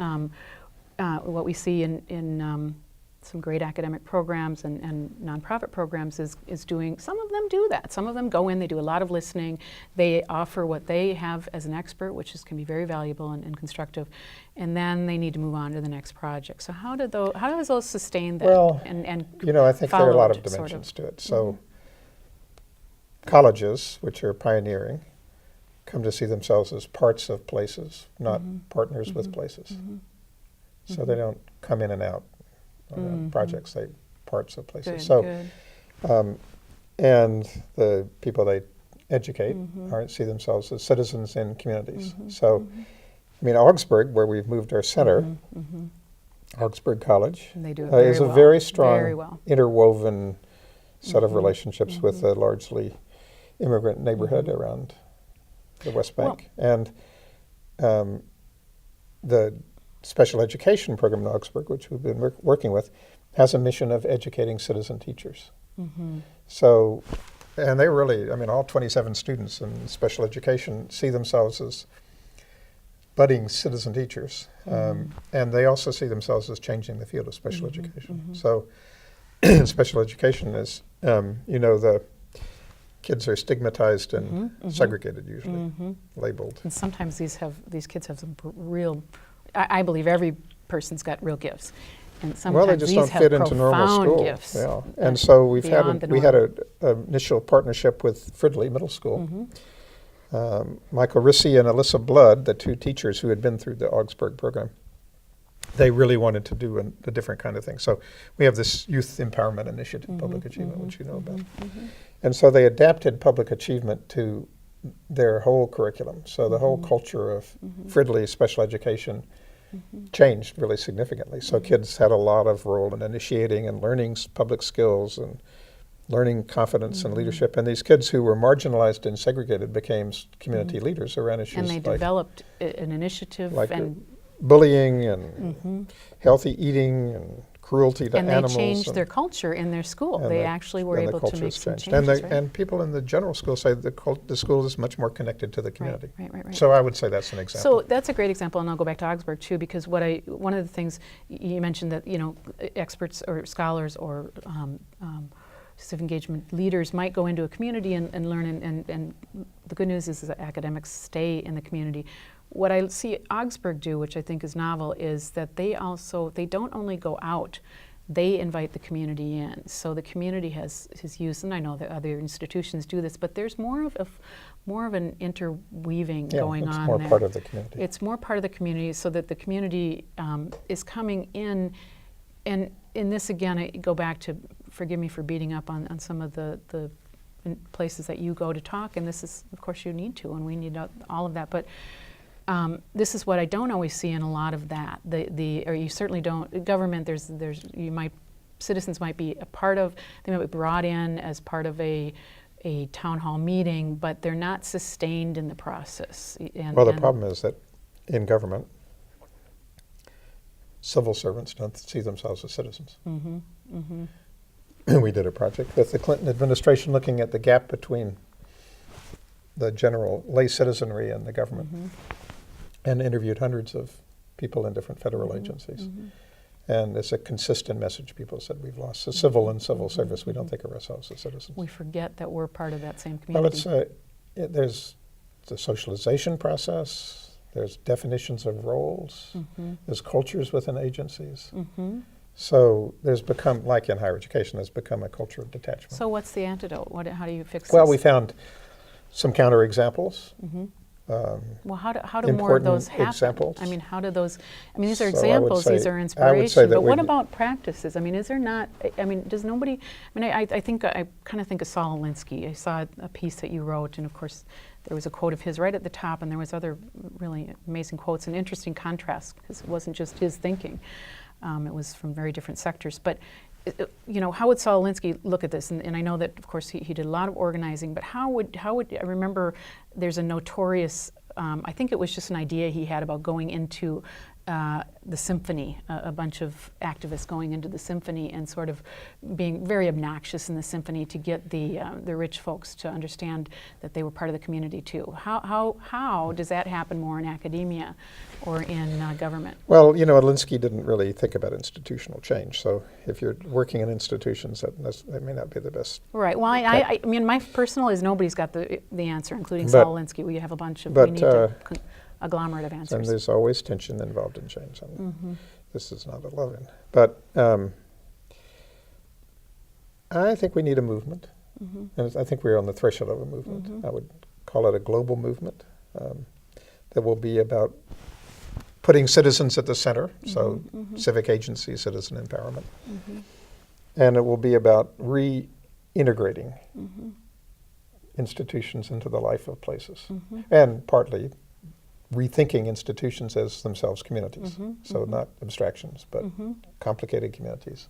Speaker 1: What we see in some great academic programs and nonprofit programs is doing, some of them do that. Some of them go in, they do a lot of listening, they offer what they have as an expert, which can be very valuable and constructive, and then they need to move on to the next project. So how does those sustain that?
Speaker 2: Well,
Speaker 1: and
Speaker 2: I think there are a lot of dimensions to it. So colleges, which are pioneering, come to see themselves as parts of places, not partners with places. So they don't come in and out on projects, they parts of places.
Speaker 1: Good.
Speaker 2: And the people they educate see themselves as citizens in communities. So, I mean, Augsburg, where we've moved our center, Augsburg College,
Speaker 1: they do it
Speaker 2: is a very strong, interwoven set of relationships with a largely immigrant neighborhood around the West Bank. And the special education program in Augsburg, which we've been working with, has a mission of educating citizen teachers. So, and they really, all 27 students in special education see themselves as budding citizen teachers. And they also see themselves as changing the field of special education. So, special education is, the kids are stigmatized and segregated usually, labeled.
Speaker 1: And sometimes these kids have some real, I believe every person's got real gifts. And sometimes
Speaker 2: they just
Speaker 1: these
Speaker 2: don't
Speaker 1: have
Speaker 2: fit into normal school.
Speaker 1: Gifts.
Speaker 2: Yeah. And so we had an initial partnership with Fridley Middle School. Michael Rissy and Alyssa Blood, the two teachers who had been through the Augsburg program, they really wanted to do a different kind of thing. So we have this youth empowerment initiative, Public Achievement, which you know about. And so they adapted public achievement to their whole curriculum. So the whole culture of Fridley special education changed really significantly. So kids had a lot of role in initiating and learning public skills and learning confidence and leadership. And these kids who were marginalized and segregated became community leaders around issues
Speaker 1: and they developed an initiative
Speaker 2: like
Speaker 1: and
Speaker 2: bullying and healthy eating and cruelty to animals.
Speaker 1: And they changed their culture in their school. They actually were able to make some
Speaker 2: changed.
Speaker 1: changes.
Speaker 2: And people in the general school say the school is much more connected to the community.
Speaker 1: Right.
Speaker 2: So I would say that's an example.
Speaker 1: So that's a great example, and I'll go back to Augsburg too, because one of the things you mentioned that experts or scholars or civic engagement leaders might go into a community and learn, and the good news is that academics stay in the community. What I see Augsburg do, which I think is novel, is that they don't only go out, they invite the community in. So the community has used, and I know that other institutions do this, but there's more of an interweaving going on there.
Speaker 2: It's more part of the community.
Speaker 1: It's more part of the community, so that the community is coming in, and in this again, I go back to forgive me for beating up on some of the places that you go to talk, and this is, of course, you need to, and we need all of that, but this is what I don't always see in a lot of that. Or you certainly don't, government, citizens might be a part of, they might be brought in as part of a town hall meeting, but they're not sustained in the process.
Speaker 2: Well, the problem is that in government, civil servants don't see themselves as citizens.
Speaker 1: Mm-hmm, mm-hmm.
Speaker 2: We did a project with the Clinton administration looking at the gap between the general lay citizenry and the government,
Speaker 1: Mm-hmm.
Speaker 2: and interviewed hundreds of people in different federal
Speaker 1: Mm-hmm.
Speaker 2: agencies.
Speaker 1: Mm-hmm.
Speaker 2: And it's a consistent message. People said we've lost the civil and civil service. We don't think of ourselves as citizens.
Speaker 1: We forget that we're part of that same
Speaker 2: Well,
Speaker 1: community.
Speaker 2: there's the socialization process. There's definitions of roles.
Speaker 1: Mm-hmm.
Speaker 2: There's cultures within agencies.
Speaker 1: Mm-hmm.
Speaker 2: So there's become, like in higher education, there's become a culture of detachment.
Speaker 1: So what's the antidote? How do you fix
Speaker 2: Well,
Speaker 1: this?
Speaker 2: we found some counterexamples.
Speaker 1: Mm-hmm. Well, how do more of
Speaker 2: important
Speaker 1: those happen?
Speaker 2: examples.
Speaker 1: I mean, how do those? I mean, these are
Speaker 2: So I would
Speaker 1: examples. These
Speaker 2: say-
Speaker 1: are
Speaker 2: I would say
Speaker 1: inspiration.
Speaker 2: that
Speaker 1: But what
Speaker 2: we-
Speaker 1: about practices? I mean, is there not? I mean, does nobody? I mean, I think I kind of think of Saul Alinsky. I saw a piece that you wrote, and of course, there was a quote of his right at the top, and there was other really amazing quotes and interesting contrasts because it wasn't just his thinking. It was from very different sectors. But you know, how would Saul Alinsky look at this? And I know that, of course, he did a lot of organizing. But how would I remember? There's a notorious. I think it was just an idea he had about going into the symphony, a bunch of activists going into the symphony and sort of being very obnoxious in the symphony to get the rich folks to understand that they were part of the community too. How does that happen more in academia or in government?
Speaker 2: Well, you know, Alinsky didn't really think about institutional change. So if you're working in institutions, that may not be the best.
Speaker 1: Right. Well, I mean, my personal is nobody's got the answer, including
Speaker 2: But-
Speaker 1: Saul Alinsky. We have a bunch of,
Speaker 2: but,
Speaker 1: we need to agglomerate of
Speaker 2: And
Speaker 1: answers.
Speaker 2: there's always tension involved in change. I mean,
Speaker 1: Mm-hmm.
Speaker 2: this is not a love-in. But I think we need a movement.
Speaker 1: Mm-hmm.
Speaker 2: And I think we're on the threshold of a movement.
Speaker 1: Mhm.
Speaker 2: I would call it a global movement that will be about putting citizens at the center, so
Speaker 1: Mhm.
Speaker 2: civic agency, citizen empowerment.
Speaker 1: Mm-hmm.
Speaker 2: And it will be about reintegrating
Speaker 1: Mm-hmm.
Speaker 2: institutions into the life of places.
Speaker 1: Mm-hmm.
Speaker 2: And partly rethinking institutions as themselves communities.
Speaker 1: Mhm,
Speaker 2: So
Speaker 1: mhm.
Speaker 2: not abstractions, but
Speaker 1: Mm-hmm.
Speaker 2: complicated communities.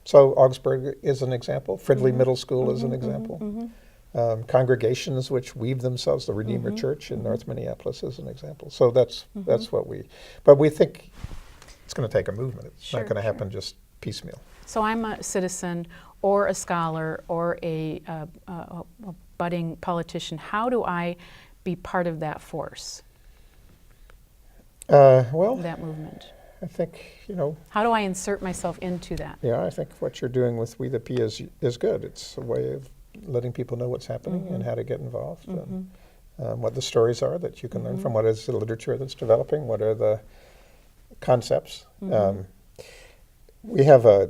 Speaker 2: So Augsburg is an example. Fridley
Speaker 1: Mhm.
Speaker 2: Middle School is an
Speaker 1: Mhm,
Speaker 2: example.
Speaker 1: mhm,
Speaker 2: Congregations which weave themselves, the Redeemer
Speaker 1: Mhm,
Speaker 2: Church in
Speaker 1: mhm.
Speaker 2: North Minneapolis is an example. So that's
Speaker 1: Mhm.
Speaker 2: what but we think it's going to take a movement. It's
Speaker 1: Sure,
Speaker 2: not going to
Speaker 1: sure.
Speaker 2: happen just piecemeal.
Speaker 1: So I'm a citizen or a scholar or a budding politician. How do I be part of that force,
Speaker 2: Well,
Speaker 1: that movement?
Speaker 2: I think, you know,
Speaker 1: How do I insert myself into that?
Speaker 2: yeah, I think what you're doing with WetheP is good. It's a way of letting people know what's happening and
Speaker 1: Mhm.
Speaker 2: how to get involved,
Speaker 1: Mhm.
Speaker 2: and what the stories are that you can learn
Speaker 1: Mhm.
Speaker 2: from, what is the literature that's developing, what are the concepts.
Speaker 1: Mhm.
Speaker 2: We have a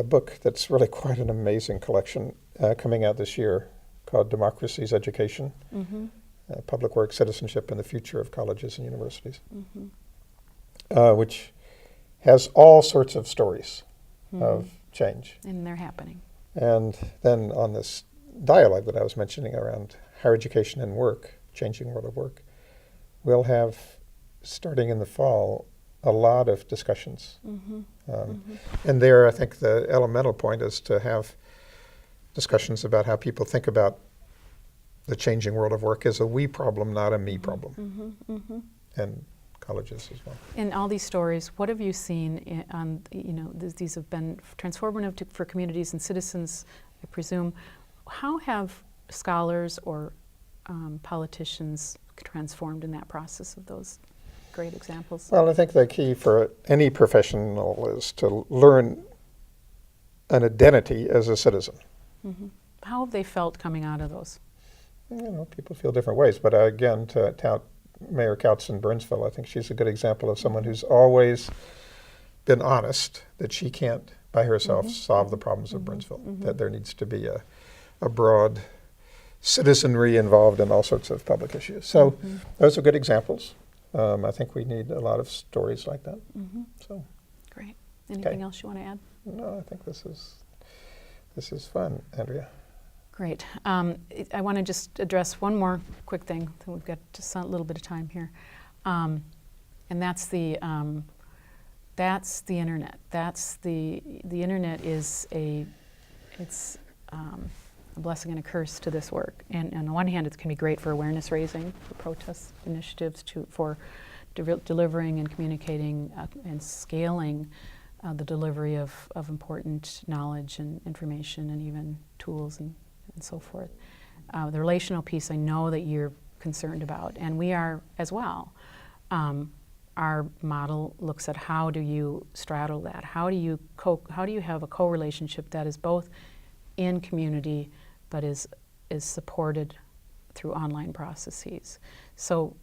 Speaker 2: book that's really quite an amazing collection coming out this year called Democracy's Education,
Speaker 1: Mhm.
Speaker 2: Public Work, Citizenship, and the Future of Colleges and Universities,
Speaker 1: Mhm.
Speaker 2: which has all sorts of stories
Speaker 1: Mhm.
Speaker 2: of change.
Speaker 1: And they're happening.
Speaker 2: And then on this dialogue that I was mentioning around higher education and work, changing world of work, we'll have, starting in the fall, a lot of discussions.
Speaker 1: Mhm.
Speaker 2: And there, I think the elemental point is to have discussions about how people think about the changing world of work as a we problem, not a me problem,
Speaker 1: Mhm. Mhm.
Speaker 2: and colleges as well.
Speaker 1: In all these stories, what have you seen on, you know, these have been transformative for communities and citizens, I presume. How have scholars or politicians transformed in that process of those great examples?
Speaker 2: Well, I think the key for any professional is to learn an identity as a citizen.
Speaker 1: Mm-hmm. How have they felt coming out of those?
Speaker 2: You know, people feel different ways, but again, to tout Mayor Couts in Burnsville, I think she's a good example of someone who's always been honest that she can't, by herself, solve the problems of Burnsville, that there needs to be a broad citizenry involved in all sorts of public issues. So those are good examples. I think we need a lot of stories like that. So
Speaker 1: Great. Anything else you want to add?
Speaker 2: no, I think this is This is fun, Andrea.
Speaker 1: Great. I want to just address one more quick thing. We've got just a little bit of time here, and that's the internet. The internet is it's a blessing and a curse to this work. And on the one hand, it can be great for awareness raising, for protest initiatives, for delivering and communicating and scaling the delivery of important knowledge and information and even tools and so forth. The relational piece I know that you're concerned about, and we are as well. Our model looks at how do you straddle that? How do you have a co-relationship that is both in community but is supported through online processes? So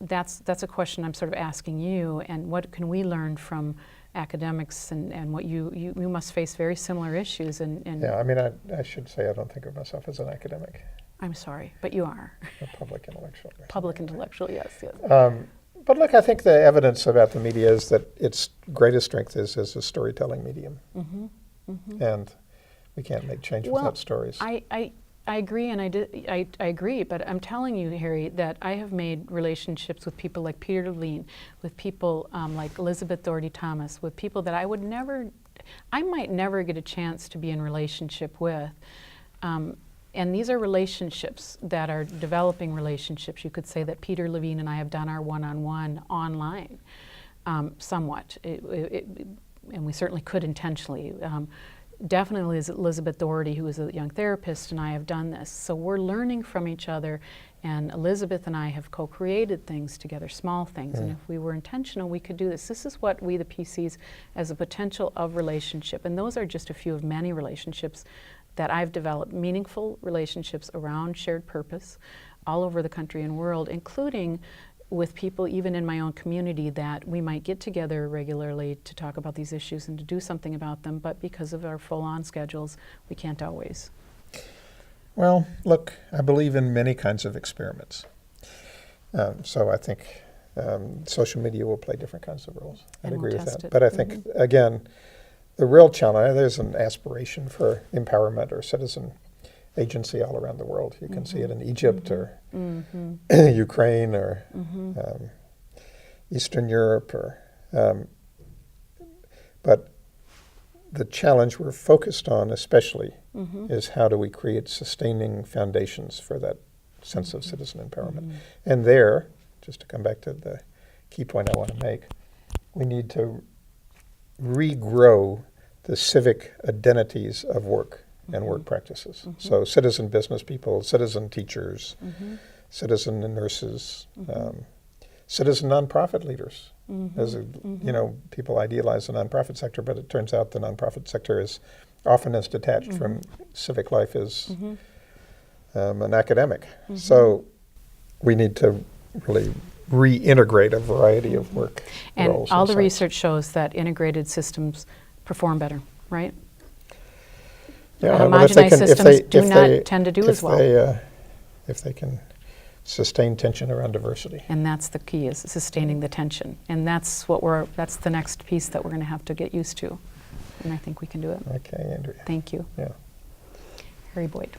Speaker 1: that's a question I'm sort of asking you, and what can we learn from academics and what you must face very similar issues and
Speaker 2: Yeah, I mean, I should say I don't think of myself as an academic.
Speaker 1: I'm sorry, but you are.
Speaker 2: A public intellectual.
Speaker 1: Public intellectual, yes.
Speaker 2: But look, I think the evidence about the media is that its greatest strength is as a storytelling medium.
Speaker 1: Mm-hmm. Mm-hmm.
Speaker 2: And we can't make change without stories.
Speaker 1: I agree, and I agree, but I'm telling you, Harry, that I have made relationships with people like Peter Levine, with people like Elizabeth Doherty Thomas, with people that I might never get a chance to be in relationship with. And these are relationships that are developing relationships. You could say that Peter Levine and I have done our one-on-one online somewhat, and we certainly could intentionally. Definitely Elizabeth Doherty, who is a young therapist, and I have done this. So we're learning from each other, and Elizabeth and I have co-created things together, small things, and if we were intentional, we could do this. This is what WetheP sees as a potential of relationship, and those are just a few of many relationships that I've developed, meaningful relationships around shared purpose all over the country and world, including with people even in my own community that we might get together regularly to talk about these issues and to do something about them, but because of our full-on schedules, we can't always.
Speaker 2: Well, look, I believe in many kinds of experiments. So I think social media will play different kinds of roles. I'd agree with that. But I think, again, the real challenge, there's an aspiration for empowerment or citizen agency all around the world. You can see it in Egypt or Ukraine or Eastern Europe. But the challenge we're focused on especially is how do we create sustaining foundations for that sense of citizen empowerment. And there, just to come back to the key point I want to make, we need to regrow the civic identities of work and work practices. So citizen business people, citizen teachers, citizen nurses, citizen nonprofit leaders. As people idealize the nonprofit sector, but it turns out the nonprofit sector is often as detached from civic life as an academic. So we need to really reintegrate a variety of work roles.
Speaker 1: And all the research shows that integrated systems perform better, right?
Speaker 2: Yeah,
Speaker 1: homogenized systems do not tend to do as well.
Speaker 2: If they can sustain tension around diversity.
Speaker 1: And that's the key, is sustaining the tension. And that's the next piece that we're going to have to get used to. And I think we can do it.
Speaker 2: Okay, Andrea.
Speaker 1: Thank you.
Speaker 2: Yeah.
Speaker 1: Harry Boyte.